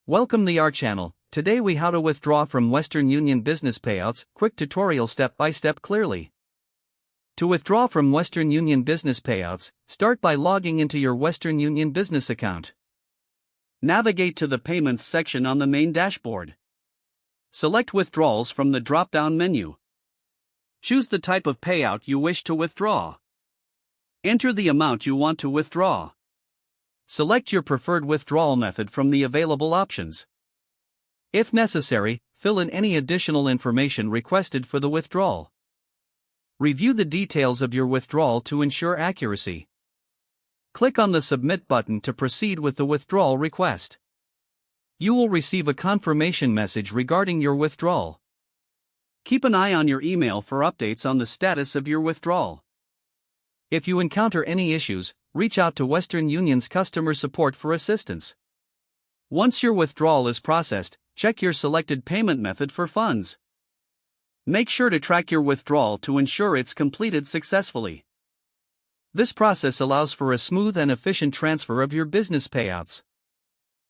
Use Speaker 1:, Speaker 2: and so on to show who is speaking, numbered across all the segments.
Speaker 1: Welcome to our channel. Today we how to withdraw from Western Union business payouts, quick tutorial step by step clearly. To withdraw from Western Union business payouts, start by logging into your Western Union business account. Navigate to the Payments section on the main dashboard. Select Withdrawals from the drop-down menu. Choose the type of payout you wish to withdraw. Enter the amount you want to withdraw. Select your preferred withdrawal method from the available options. If necessary, fill in any additional information requested for the withdrawal. Review the details of your withdrawal to ensure accuracy. Click on the Submit button to proceed with the withdrawal request. You will receive a confirmation message regarding your withdrawal. Keep an eye on your email for updates on the status of your withdrawal. If you encounter any issues, reach out to Western Union's customer support for assistance. Once your withdrawal is processed, check your selected payment method for funds. Make sure to track your withdrawal to ensure it's completed successfully. This process allows for a smooth and efficient transfer of your business payouts.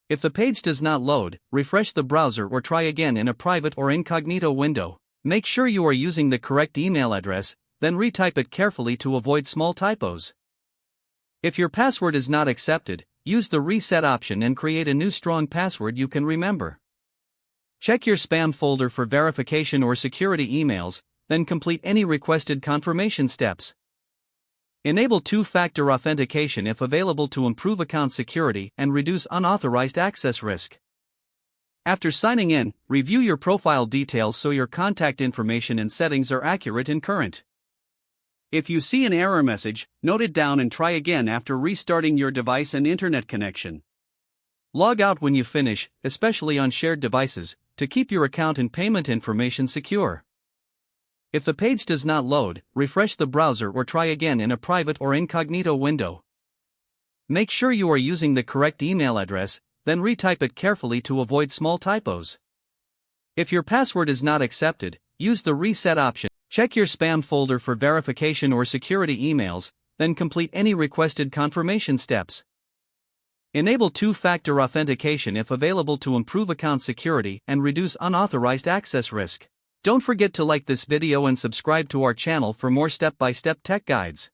Speaker 1: If the page does not load, refresh the browser or try again in a private or incognito window. Make sure you are using the correct email address, then retype it carefully to avoid small typos. If your password is not accepted, use the reset option and create a new strong password you can remember. Check your spam folder for verification or security emails, then complete any requested confirmation steps. Enable two-factor authentication if available to improve account security and reduce unauthorized access risk. After signing in, review your profile details so your contact information and settings are accurate and current. If you see an error message, note it down and try again after restarting your device and internet connection. Log out when you finish, especially on shared devices, to keep your account and payment information secure. If the page does not load, refresh the browser or try again in a private or incognito window. Make sure you are using the correct email address, then retype it carefully to avoid small typos. If your password is not accepted, use the reset option. Check your spam folder for verification or security emails, then complete any requested confirmation steps. Enable two-factor authentication if available to improve account security and reduce unauthorized access risk. Don't forget to like this video and subscribe to our channel for more step-by-step tech guides.